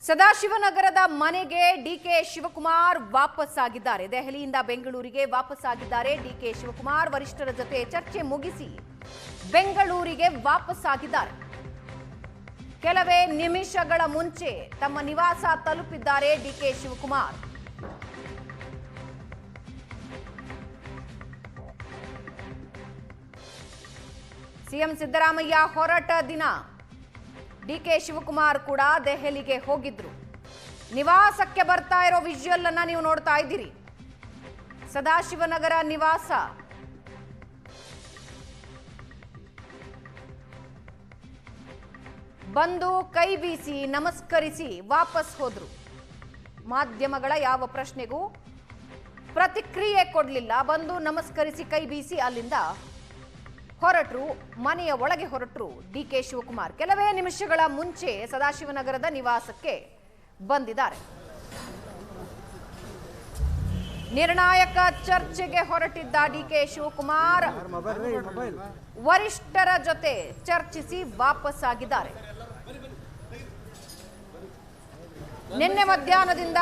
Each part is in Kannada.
ಸದಾಶಿವನಗರದ ಮನೆಗೆ ಡಿಕೆ ಶಿವಕುಮಾರ್ ವಾಪಸ್ ಆಗಿದ್ದಾರೆ. ದೆಹಲಿಯಿಂದ ಬೆಂಗಳೂರಿಗೆ ವಾಪಸ್ ಆಗಿದ್ದಾರೆ. ಡಿಕೆ ಶಿವಕುಮಾರ್ ವರಿಷ್ಠರ ಜೊತೆ ಚರ್ಚೆ ಮುಗಿಸಿ ಬೆಂಗಳೂರಿಗೆ ವಾಪಸ್ ಆಗಿದ್ದಾರೆ. ಕೆಲವೇ ನಿಮಿಷಗಳ ಮುಂಚೆ ತಮ್ಮ ನಿವಾಸ ತಲುಪಿದ್ದಾರೆ ಡಿಕೆ ಶಿವಕುಮಾರ್. ಸಿಎಂ ಸಿದ್ದರಾಮಯ್ಯ ಹೊರಟ ದಿನ ಡಿಕೆ ಶಿವಕುಮಾರ್ ಕೂಡ ದೆಹಲಿಗೆ ಹೋಗಿದ್ರು. ನಿವಾಸಕ್ಕೆ ಬರ್ತಾ ಇರೋ ವಿಜುವಲ್ ಅನ್ನ ನೀವು ನೋಡ್ತಾ ಇದ್ದೀರಿ. ಸದಾಶಿವನಗರ ನಿವಾಸ. ಬಂದು ಕೈ ಬೀಸಿ ನಮಸ್ಕರಿಸಿ ವಾಪಸ್ ಹೋದ್ರು. ಮಾಧ್ಯಮಗಳ ಯಾವ ಪ್ರಶ್ನೆಗೂ ಪ್ರತಿಕ್ರಿಯೆ ಕೊಡಲಿಲ್ಲ. ಬಂದು ನಮಸ್ಕರಿಸಿ ಕೈ ಬೀಸಿ ಅಲ್ಲಿಂದ ಹೊರಟರು. ಮನೆಯ ಒಳಗೆ ಹೊರಟರು ಡಿಕೆ ಶಿವಕುಮಾರ್. ಕೆಲವೇ ನಿಮಿಷಗಳ ಮುಂಚೆ ಸದಾಶಿವನಗರದ ನಿವಾಸಕ್ಕೆ ಬಂದಿದ್ದಾರೆ. ನಿರ್ಣಾಯಕ ಚರ್ಚೆಗೆ ಹೊರಟಿದ್ದ ಡಿಕೆ ಶಿವಕುಮಾರ್ ವರಿಷ್ಠರ ಜೊತೆ ಚರ್ಚಿಸಿ ವಾಪಸ್ ಆಗಿದ್ದಾರೆ. ನಿನ್ನೆ ಮಧ್ಯಾಹ್ನದಿಂದ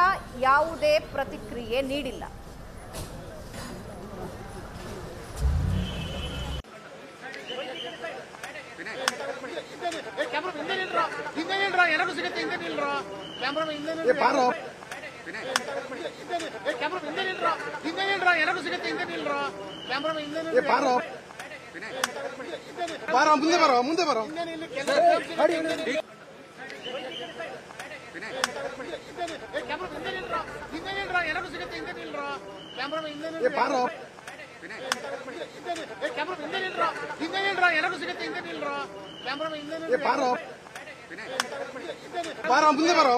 ಯಾವುದೇ ಪ್ರತಿಕ್ರಿಯೆ ನೀಡಿಲ್ಲ.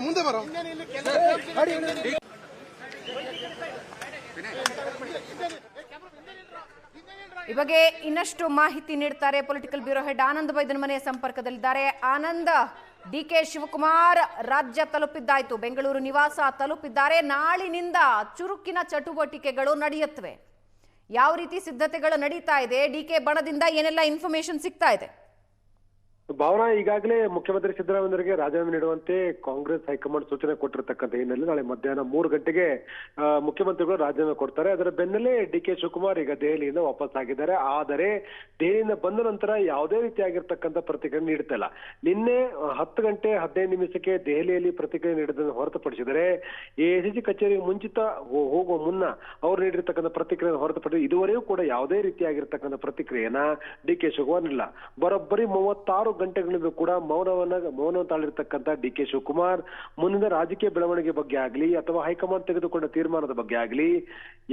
ಮುಂದೆ ಬರೋ ಈ ಬಗ್ಗೆ ಇನ್ನಷ್ಟು ಮಾಹಿತಿ ನೀಡ್ತಾರೆ ಪೊಲಿಟಿಕಲ್ ಬ್ಯೂರೋ ಹೆಡ್ ಆನಂದ್ ಬೈದನ್ ಮನೆಯ ಸಂಪರ್ಕದಲ್ಲಿದ್ದಾರೆ. ಆನಂದ್, ಡಿಕೆ ಶಿವಕುಮಾರ್ ರಾಜ್ಯ ತಲುಪಿದ್ದಾಯ್ತು, ಬೆಂಗಳೂರು ನಿವಾಸ ತಲುಪಿದ್ದಾರೆ. ನಾಳಿನಿಂದ ಚುರುಕಿನ ಚಟುವಟಿಕೆಗಳು ನಡೆಯುತ್ತವೆ. ಯಾವ ರೀತಿ ಸಿದ್ಧತೆಗಳು ನಡೀತಾ ಇದೆ? ಡಿಕೆ ಬಣದಿಂದ ಏನೆಲ್ಲ ಇನ್ಫಾರ್ಮೇಶನ್ ಸಿಗ್ತಾ ಇದೆ? ಭಾವನಾ, ಈಗಾಗಲೇ ಮುಖ್ಯಮಂತ್ರಿ ಸಿದ್ದರಾಮಯ್ಯರಿಗೆ ರಾಜೀನಾಮೆ ನೀಡುವಂತೆ ಕಾಂಗ್ರೆಸ್ ಹೈಕಮಾಂಡ್ ಸೂಚನೆ ಕೊಟ್ಟಿರತಕ್ಕಂಥ ಹಿನ್ನೆಲೆ ನಾಳೆ ಮಧ್ಯಾಹ್ನ 3 ಗಂಟೆಗೆ ಮುಖ್ಯಮಂತ್ರಿಗಳು ರಾಜೀನಾಮೆ ಕೊಡ್ತಾರೆ. ಅದರ ಬೆನ್ನಲ್ಲೇ ಡಿಕೆ ಶಿವಕುಮಾರ್ ಈಗ ದೆಹಲಿಯಿಂದ ವಾಪಸ್ ಆಗಿದ್ದಾರೆ. ಆದರೆ ದೆಹಲಿಯಿಂದ ಬಂದ ನಂತರ ಯಾವುದೇ ರೀತಿಯಾಗಿರ್ತಕ್ಕಂಥ ಪ್ರತಿಕ್ರಿಯೆ ನೀಡುತ್ತಿಲ್ಲ. ನಿನ್ನೆ 10 ಗಂಟೆ 15 ನಿಮಿಷಕ್ಕೆ ದೆಹಲಿಯಲ್ಲಿ ಪ್ರತಿಕ್ರಿಯೆ ನೀಡಿದ್ದನ್ನು ಹೊರತುಪಡಿಸಿದರೆ ಎಸಿಸಿ ಕಚೇರಿಗೆ ಮುಂಚಿತ ಹೋಗುವ ಮುನ್ನ ಅವರು ನೀಡಿರ್ತಕ್ಕಂಥ ಪ್ರತಿಕ್ರಿಯೆ ಹೊರತುಪಡಿಸಿ ಇದುವರೆಗೂ ಕೂಡ ಯಾವುದೇ ರೀತಿಯಾಗಿರ್ತಕ್ಕಂಥ ಪ್ರತಿಕ್ರಿಯೆಯನ್ನ ಡಿಕೆ ಶಿವಕುಮಾರ್ ಇಲ್ಲ. ಬರೋಬ್ಬರಿ 36 ಗಂಟೆಗಳಿಂದ ಕೂಡ ಮೌನ ತಾಳಿರ್ತಕ್ಕಂಥ ಡಿಕೆ ಶಿವಕುಮಾರ್ ಮುಂದಿನ ರಾಜಕೀಯ ಬೆಳವಣಿಗೆ ಬಗ್ಗೆ ಆಗಲಿ ಅಥವಾ ಹೈಕಮಾಂಡ್ ತೆಗೆದುಕೊಂಡ ತೀರ್ಮಾನದ ಬಗ್ಗೆ ಆಗಲಿ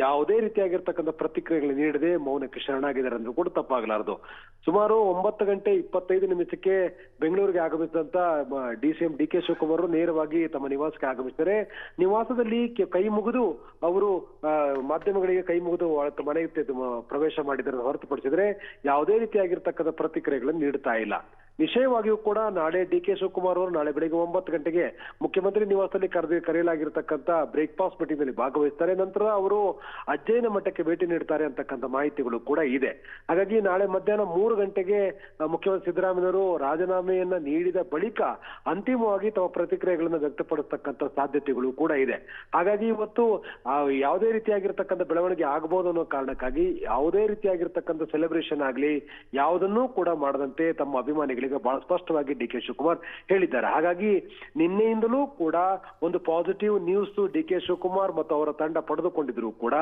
ಯಾವುದೇ ರೀತಿಯಾಗಿರ್ತಕ್ಕಂಥ ಪ್ರತಿಕ್ರಿಯೆಗಳು ನೀಡದೆ ಮೌನಕ್ಕೆ ಶರಣಾಗಿದ್ದಾರೆ ಅಂದ್ರೂ ಕೂಡ ತಪ್ಪಾಗಲಾರದು. ಸುಮಾರು 9 ಗಂಟೆ 25 ನಿಮಿಷಕ್ಕೆ ಬೆಂಗಳೂರಿಗೆ ಆಗಮಿಸಿದಂತ ಡಿಸಿಎಂ ಡಿಕೆ ಶಿವಕುಮಾರ್ ನೇರವಾಗಿ ತಮ್ಮ ನಿವಾಸಕ್ಕೆ ಆಗಮಿಸಿದರೆ ನಿವಾಸದಲ್ಲಿ ಕೈ ಮುಗಿದು ಅವರು ಮಾಧ್ಯಮಗಳಿಗೆ ಕೈ ಮುಗಿದು ಮನೆಗೆ ಪ್ರವೇಶ ಮಾಡಿದರೆ ಹೊರತುಪಡಿಸಿದರೆ ಯಾವುದೇ ರೀತಿಯಾಗಿರ್ತಕ್ಕಂಥ ಪ್ರತಿಕ್ರಿಯೆಗಳನ್ನು ನೀಡುತ್ತಾ ಇಲ್ಲ. ವಿಷಯವಾಗಿಯೂ ಕೂಡ ನಾಳೆ ಡಿಕೆ ಶಿವಕುಮಾರ್ ಅವರು ನಾಳೆ ಬೆಳಿಗ್ಗೆ 9 ಗಂಟೆಗೆ ಮುಖ್ಯಮಂತ್ರಿ ನಿವಾಸದಲ್ಲಿ ಕರೆಯಲಾಗಿರ್ತಕ್ಕಂಥ ಬ್ರೇಕ್ಫಾಸ್ಟ್ ಮೀಟಿಂಗ್ ನಲ್ಲಿ ಭಾಗವಹಿಸ್ತಾರೆ. ನಂತರ ಅವರು ಅಜ್ಜಯ್ಯನ ಮಠಕ್ಕೆ ಭೇಟಿ ನೀಡ್ತಾರೆ ಅಂತಕ್ಕಂಥ ಮಾಹಿತಿಗಳು ಕೂಡ ಇದೆ. ಹಾಗಾಗಿ ನಾಳೆ ಮಧ್ಯಾಹ್ನ 3 ಗಂಟೆಗೆ ಮುಖ್ಯಮಂತ್ರಿ ಸಿದ್ದರಾಮಯ್ಯವರು ರಾಜೀನಾಮೆಯನ್ನ ನೀಡಿದ ಬಳಿಕ ಅಂತಿಮವಾಗಿ ತಮ್ಮ ಪ್ರತಿಕ್ರಿಯೆಗಳನ್ನು ವ್ಯಕ್ತಪಡಿಸತಕ್ಕಂಥ ಸಾಧ್ಯತೆಗಳು ಕೂಡ ಇದೆ. ಹಾಗಾಗಿ ಇವತ್ತು ಯಾವುದೇ ರೀತಿಯಾಗಿರ್ತಕ್ಕಂಥ ಬೆಳವಣಿಗೆ ಆಗಬಹುದು ಅನ್ನೋ ಕಾರಣಕ್ಕಾಗಿ ಯಾವುದೇ ರೀತಿಯಾಗಿರ್ತಕ್ಕಂಥ ಸೆಲೆಬ್ರೇಷನ್ ಆಗ್ಲಿ ಯಾವುದನ್ನೂ ಕೂಡ ಮಾಡದಂತೆ ತಮ್ಮ ಅಭಿಮಾನಿಗಳಿಗೆ ಬಹಳ ಸ್ಪಷ್ಟವಾಗಿ ಡಿಕೆ ಶಿವಕುಮಾರ್ ಹೇಳಿದ್ದಾರೆ. ಹಾಗಾಗಿ ನಿನ್ನೆಯಿಂದಲೂ ಕೂಡ ಒಂದು ಪಾಸಿಟಿವ್ ನ್ಯೂಸ್ ಡಿಕೆ ಶಿವಕುಮಾರ್ ಮತ್ತು ಅವರ ತಂಡ ಪಡೆದುಕೊಂಡಿದ್ರು ಕೂಡ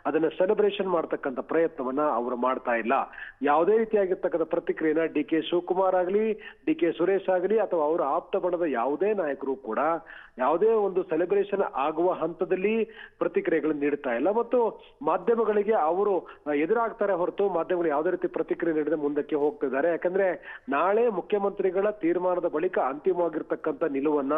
ಅದನ್ನ ಸೆಲೆಬ್ರೇಷನ್ ಮಾಡತಕ್ಕಂಥ ಪ್ರಯತ್ನವನ್ನ ಅವರು ಮಾಡ್ತಾ ಇಲ್ಲ. ಯಾವುದೇ ರೀತಿಯಾಗಿರ್ತಕ್ಕಂಥ ಪ್ರತಿಕ್ರಿಯೆನ ಡಿಕೆ ಶಿವಕುಮಾರ್ ಆಗಲಿ ಡಿಕೆ ಸುರೇಶ್ ಆಗಲಿ ಅಥವಾ ಅವರ ಆಪ್ತ ಬಣದ ಯಾವುದೇ ನಾಯಕರು ಕೂಡ ಯಾವುದೇ ಒಂದು ಸೆಲೆಬ್ರೇಷನ್ ಆಗುವ ಹಂತದಲ್ಲಿ ಪ್ರತಿಕ್ರಿಯೆಗಳನ್ನು ನೀಡುತ್ತಾ ಇಲ್ಲ ಮತ್ತು ಮಾಧ್ಯಮಗಳಿಗೆ ಅವರು ಎದುರಾಗ್ತಾರೆ ಹೊರತು ಮಾಧ್ಯಮಗಳು ಯಾವುದೇ ರೀತಿ ಪ್ರತಿಕ್ರಿಯೆ ನೀಡದೆ ಮುಂದಕ್ಕೆ ಹೋಗ್ತಿದ್ದಾರೆ. ಯಾಕಂದ್ರೆ ನಾಳೆ ಮುಖ್ಯಮಂತ್ರಿಗಳ ತೀರ್ಮಾನದ ಬಳಿಕ ಅಂತಿಮವಾಗಿರ್ತಕ್ಕಂಥ ನಿಲುವನ್ನ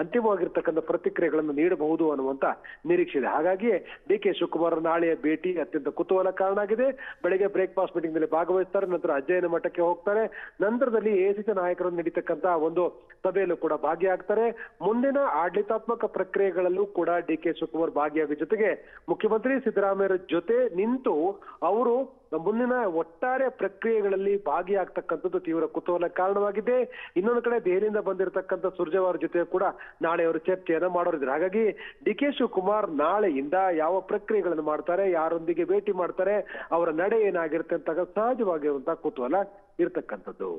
ಅಂತಿಮವಾಗಿರ್ತಕ್ಕಂಥ ಪ್ರತಿಕ್ರಿಯೆಗಳನ್ನು ನೀಡಬಹುದು ಅನ್ನುವಂತ ನಿರೀಕ್ಷೆ ಇದೆ. ಹಾಗಾಗಿ ಡಿಕೆ ಶಿವಕುಮಾರ್ ನಾಳೆಯ ಭೇಟಿ ಅತ್ಯಂತ ಕುತೂಹಲ ಕಾರಣ ಆಗಿದೆ. ಬೆಳಗ್ಗೆ ಬ್ರೇಕ್ಫಾಸ್ಟ್ ಮೀಟಿಂಗ್ ನಲ್ಲಿ ಭಾಗವಹಿಸ್ತಾರೆ, ನಂತರ ಅಜ್ಜಯ್ಯನ ಮಠಕ್ಕೆ ಹೋಗ್ತಾರೆ, ನಂತರದಲ್ಲಿ ಎಸಿಸಿ ನಾಯಕರು ನಡೀತಕ್ಕಂಥ ಒಂದು ಸಭೆಯಲ್ಲೂ ಕೂಡ ಭಾಗಿಯಾಗ್ತಾರೆ. ಮುಂದಿನ ಆಡಳಿತಾತ್ಮಕ ಪ್ರಕ್ರಿಯೆಗಳಲ್ಲೂ ಕೂಡ ಡಿಕೆ ಶಿವಕುಮಾರ್ ಭಾಗಿಯಾಗುವ ಜೊತೆಗೆ ಮುಖ್ಯಮಂತ್ರಿ ಸಿದ್ದರಾಮಯ್ಯರ ಜೊತೆ ನಿಂತು ಅವರು ಮುಂದಿನ ಒಟ್ಟಾರೆ ಪ್ರಕ್ರಿಯೆಗಳಲ್ಲಿ ಭಾಗಿಯಾಗ್ತಕ್ಕಂಥದ್ದು ತೀವ್ರ ಕುತೂಹಲ ಕಾರಣವಾಗಿದೆ. ಇನ್ನೊಂದು ಕಡೆ ದೆಹಲಿಯಿಂದ ಬಂದಿರತಕ್ಕಂಥ ಸುರ್ಜೇವಾಲ ಜೊತೆ ಕೂಡ ನಾಳೆ ಅವರು ಚರ್ಚೆಯನ್ನ ಮಾಡೋರಿದ್ದಾರೆ. ಹಾಗಾಗಿ ಡಿ ಕೆ ಶಿವಕುಮಾರ್ ನಾಳೆಯಿಂದ ಯಾವ ಪ್ರಕ್ರಿಯೆಗಳನ್ನು ಮಾಡ್ತಾರೆ, ಯಾರೊಂದಿಗೆ ಭೇಟಿ ಮಾಡ್ತಾರೆ, ಅವರ ನಡೆ ಏನಾಗಿರುತ್ತೆ ಅಂತ ಸಹಜವಾಗಿರುವಂತಹ ಕುತೂಹಲ ಇರ್ತಕ್ಕಂಥದ್ದು.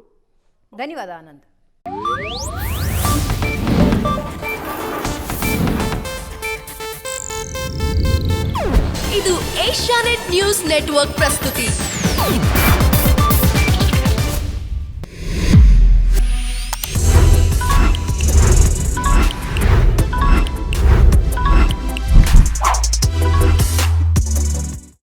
ಧನ್ಯವಾದ ಆನಂದ್. ಇದು ಏಷ್ಯಾನೆಟ್ ನ್ಯೂಸ್ ನೆಟ್ವರ್ಕ್ ಪ್ರಸ್ತುತಿ.